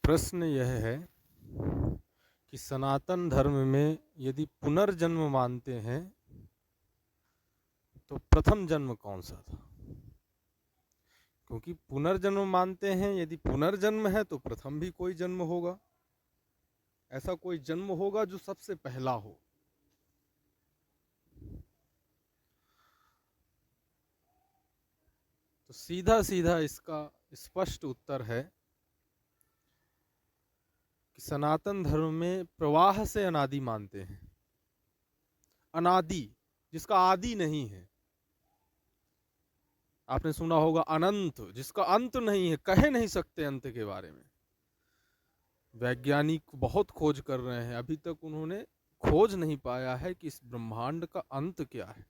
प्रश्न यह है कि सनातन धर्म में यदि पुनर्जन्म मानते हैं तो प्रथम जन्म कौन सा था? क्योंकि पुनर्जन्म मानते हैं, यदि पुनर्जन्म है तो प्रथम भी कोई जन्म होगा, ऐसा कोई जन्म होगा जो सबसे पहला हो। तो सीधा सीधा इसका स्पष्ट उत्तर है कि सनातन धर्म में प्रवाह से अनादि मानते हैं। अनादि जिसका आदि नहीं है। आपने सुना होगा अनंत, जिसका अंत नहीं है, कह नहीं सकते अंत के बारे में। वैज्ञानिक बहुत खोज कर रहे हैं, अभी तक उन्होंने खोज नहीं पाया है कि इस ब्रह्मांड का अंत क्या है।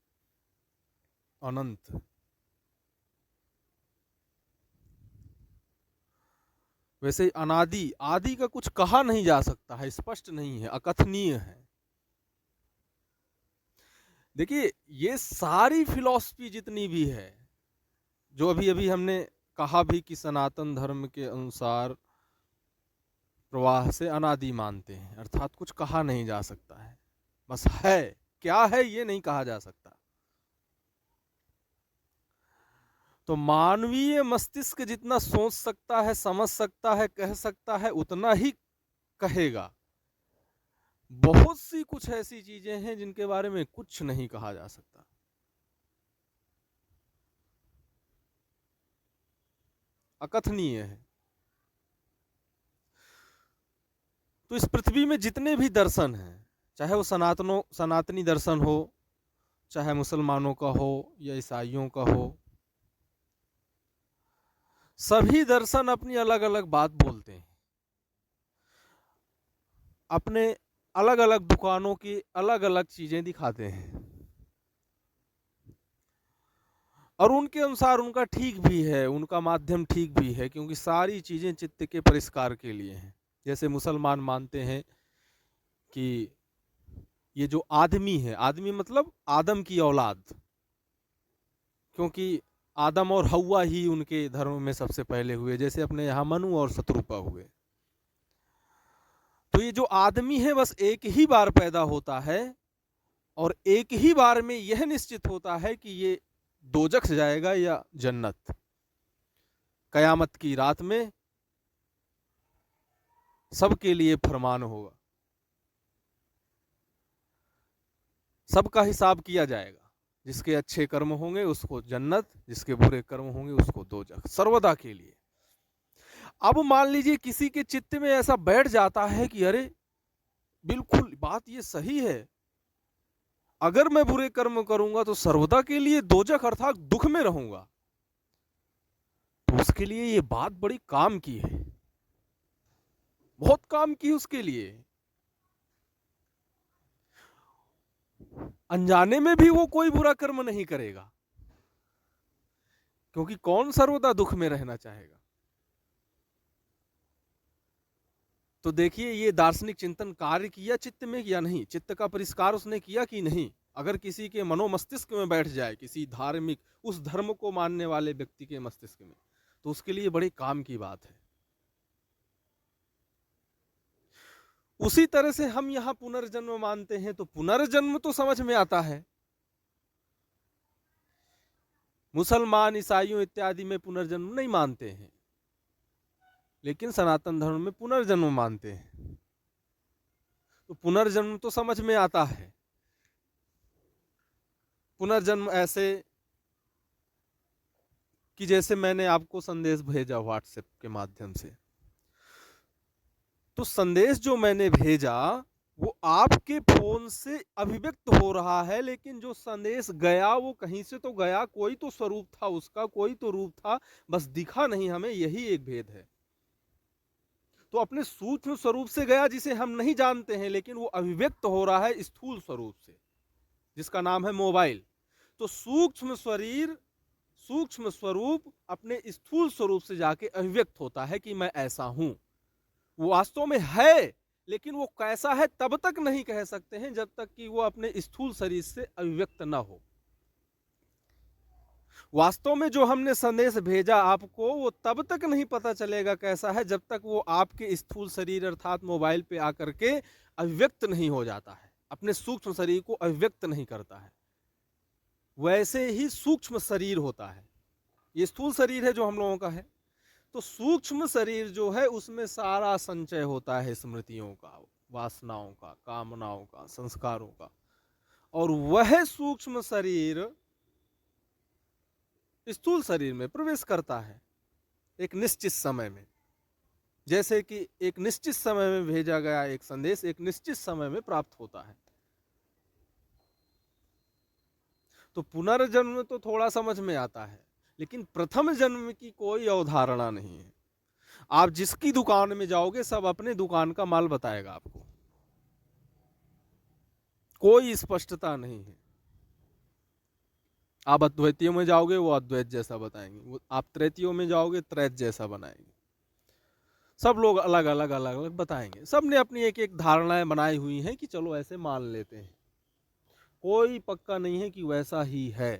अनंत। वैसे ही अनादि, आदि का कुछ कहा नहीं जा सकता है, स्पष्ट नहीं है, अकथनीय है। देखिए, ये सारी फिलॉसफी जितनी भी है, जो अभी अभी हमने कहा भी कि सनातन धर्म के अनुसार प्रवाह से अनादि मानते हैं, अर्थात कुछ कहा नहीं जा सकता है, बस है, क्या है ये नहीं कहा जा सकता। तो मानवीय मस्तिष्क जितना सोच सकता है, समझ सकता है, कह सकता है, उतना ही कहेगा। बहुत सी कुछ ऐसी चीजें हैं जिनके बारे में कुछ नहीं कहा जा सकता। अकथनीय है। तो इस पृथ्वी में जितने भी दर्शन हैं, चाहे वो सनातनी दर्शन हो, चाहे मुसलमानों का हो या ईसाइयों का हो, सभी दर्शन अपनी अलग अलग बात बोलते हैं। अपने अलग अलग दुकानों की अलग अलग चीजें दिखाते हैं, और उनके अनुसार उनका ठीक भी है, उनका माध्यम ठीक भी है, क्योंकि सारी चीजें चित्त के परिष्कार के लिए हैं। जैसे मुसलमान मानते हैं कि ये जो आदमी है, आदमी मतलब आदम की औलाद, क्योंकि आदम और हव्वा ही उनके धर्म में सबसे पहले हुए, जैसे अपने यहाँ मनु और शत्रुपा हुए। तो ये जो आदमी है बस एक ही बार पैदा होता है, और एक ही बार में यह निश्चित होता है कि ये दोजख जाएगा या जन्नत। कयामत की रात में सबके लिए फरमान होगा, सबका हिसाब किया जाएगा। जिसके अच्छे कर्म होंगे उसको जन्नत, जिसके बुरे कर्म होंगे उसको दोजख, सर्वदा के लिए। अब मान लीजिए किसी के चित्त में ऐसा बैठ जाता है कि अरे बिल्कुल बात ये सही है, अगर मैं बुरे कर्म करूंगा तो सर्वदा के लिए दोजख अर्थात दुख में रहूंगा, तो उसके लिए ये बात बड़ी काम की है, बहुत काम की उसके लिए। अनजाने में भी वो कोई बुरा कर्म नहीं करेगा, क्योंकि कौन सर्वदा दुख में रहना चाहेगा। तो देखिए, ये दार्शनिक चिंतन कार्य किया चित्त में या नहीं, चित्त का परिष्कार उसने किया कि नहीं। अगर किसी के मनोमस्तिष्क में बैठ जाए, किसी धार्मिक उस धर्म को मानने वाले व्यक्ति के मस्तिष्क में, तो उसके लिए बड़े काम की बात है। उसी तरह से हम यहां पुनर्जन्म मानते हैं, तो पुनर्जन्म तो समझ में आता है। मुसलमान, ईसाइयों इत्यादि में पुनर्जन्म नहीं मानते हैं, लेकिन सनातन धर्म में पुनर्जन्म मानते हैं। तो पुनर्जन्म तो समझ में आता है। पुनर्जन्म ऐसे कि जैसे मैंने आपको संदेश भेजा व्हाट्सएप के माध्यम से, तो संदेश जो मैंने भेजा वो आपके फोन से अभिव्यक्त हो रहा है, लेकिन जो संदेश गया वो कहीं से तो गया, कोई तो स्वरूप था उसका, कोई तो रूप था, बस दिखा नहीं हमें, यही एक भेद है। तो अपने सूक्ष्म स्वरूप से गया जिसे हम नहीं जानते हैं, लेकिन वो अभिव्यक्त हो रहा है स्थूल स्वरूप से, जिसका नाम है मोबाइल। तो सूक्ष्म शरीर, सूक्ष्म स्वरूप अपने स्थूल स्वरूप से जाके अभिव्यक्त होता है कि मैं ऐसा हूं। वो वास्तव में है, लेकिन वो कैसा है तब तक नहीं कह सकते हैं जब तक कि वो अपने स्थूल शरीर से अभिव्यक्त ना हो। वास्तव में जो हमने संदेश भेजा आपको वो तब तक नहीं पता चलेगा कैसा है जब तक वो आपके स्थूल शरीर अर्थात मोबाइल पे आकर के अभिव्यक्त नहीं हो जाता है, अपने सूक्ष्म शरीर को अभिव्यक्त नहीं करता है। वैसे ही सूक्ष्म शरीर होता है, ये स्थूल शरीर है जो हम लोगों का है, तो सूक्ष्म शरीर जो है उसमें सारा संचय होता है स्मृतियों का, वासनाओं का, कामनाओं का, संस्कारों का। और वह सूक्ष्म शरीर स्थूल शरीर में प्रवेश करता है एक निश्चित समय में। जैसे कि एक निश्चित समय में भेजा गया एक संदेश एक निश्चित समय में प्राप्त होता है। तो पुनर्जन्म तो थोड़ा समझ में आता है, लेकिन प्रथम जन्म की कोई अवधारणा नहीं है। आप जिसकी दुकान में जाओगे सब अपने दुकान का माल बताएगा आपको, कोई स्पष्टता नहीं है। आप अद्वैतियों में जाओगे वो अद्वैत जैसा बताएंगे, आप त्रैतियों में जाओगे त्रैत जैसा बनाएंगे। सब लोग अलग अलग अलग अलग बताएंगे, सब ने अपनी एक एक धारणाएं बनाई हुई हैं कि चलो ऐसे मान लेते हैं। कोई पक्का नहीं है कि वैसा ही है,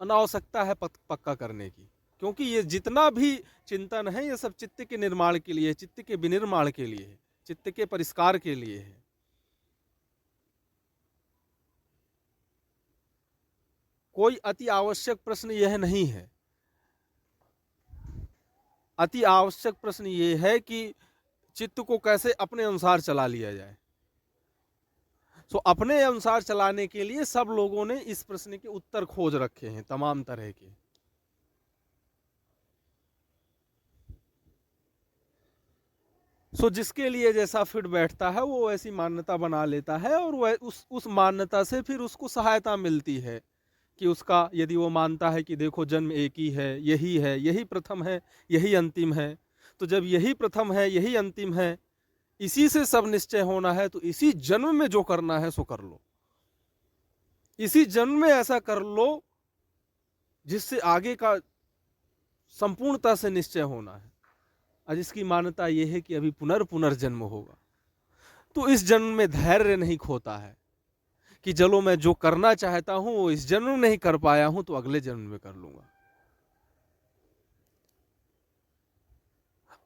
अनावश्यकता है पक्का करने की, क्योंकि ये जितना भी चिंतन है ये सब चित्त के निर्माण के लिए, चित्त के विनिर्माण के लिए है, चित्त के परिष्कार के लिए है। कोई अति आवश्यक प्रश्न यह नहीं है। अति आवश्यक प्रश्न यह है कि चित्त को कैसे अपने अनुसार चला लिया जाए। तो अपने अनुसार चलाने के लिए सब लोगों ने इस प्रश्न के उत्तर खोज रखे हैं, तमाम तरह के। सो जिसके लिए जैसा फिट बैठता है वो ऐसी मान्यता बना लेता है, और वह उस मान्यता से फिर उसको सहायता मिलती है कि उसका, यदि वो मानता है कि देखो जन्म एक ही है, यही प्रथम है, यही अंतिम है, तो जब यही प्रथम है, यही अंतिम है, इसी से सब निश्चय होना है, तो इसी जन्म में जो करना है सो कर लो, इसी जन्म में ऐसा कर लो जिससे आगे का संपूर्णता से निश्चय होना है। और जिसकी मान्यता यह है कि अभी पुनर्जन्म होगा, तो इस जन्म में धैर्य नहीं खोता है कि चलो मैं जो करना चाहता हूं वो इस जन्म में नहीं कर पाया हूं तो अगले जन्म में कर लूंगा।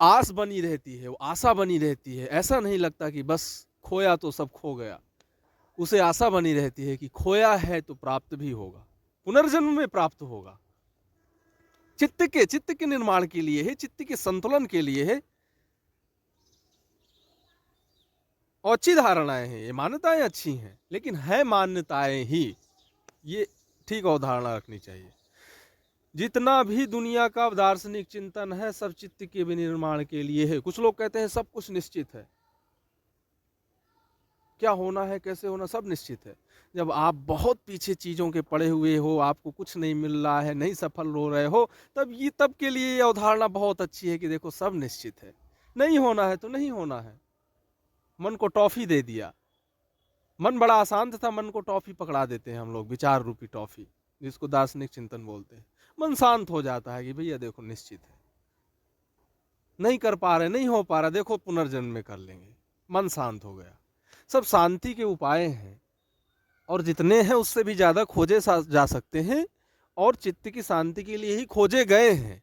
आस बनी रहती है, वो आशा बनी रहती है। ऐसा नहीं लगता कि बस खोया तो सब खो गया, उसे आशा बनी रहती है कि खोया है तो प्राप्त भी होगा, पुनर्जन्म में प्राप्त होगा। चित्त के निर्माण के लिए है, चित्त के संतुलन के लिए है। और अच्छी धारणाएं हैं, ये मान्यताएं अच्छी हैं, लेकिन है मान्यताएं ही, ये ठीक अवधारणा रखनी चाहिए। जितना भी दुनिया का दार्शनिक चिंतन है सब चित्त के विनिर्माण के लिए है। कुछ लोग कहते हैं सब कुछ निश्चित है, क्या होना है कैसे होना सब निश्चित है। जब आप बहुत पीछे चीजों के पड़े हुए हो, आपको कुछ नहीं मिल रहा है, नहीं सफल हो रहे हो, तब के लिए ये अवधारणा बहुत अच्छी है कि देखो सब निश्चित है, नहीं होना है तो नहीं होना है। मन को टॉफी दे दिया, मन बड़ा अशांत था, मन को टॉफी पकड़ा देते हैं हम लोग, विचार रूपी टॉफी, जिसको दार्शनिक चिंतन बोलते हैं। मन शांत हो जाता है कि भैया देखो निश्चित है, नहीं कर पा रहे, नहीं हो पा रहा, देखो पुनर्जन्म में कर लेंगे, मन शांत हो गया। सब शांति के उपाय हैं, और जितने हैं उससे भी ज्यादा खोजे जा सकते हैं, और चित्त की शांति के लिए ही खोजे गए हैं।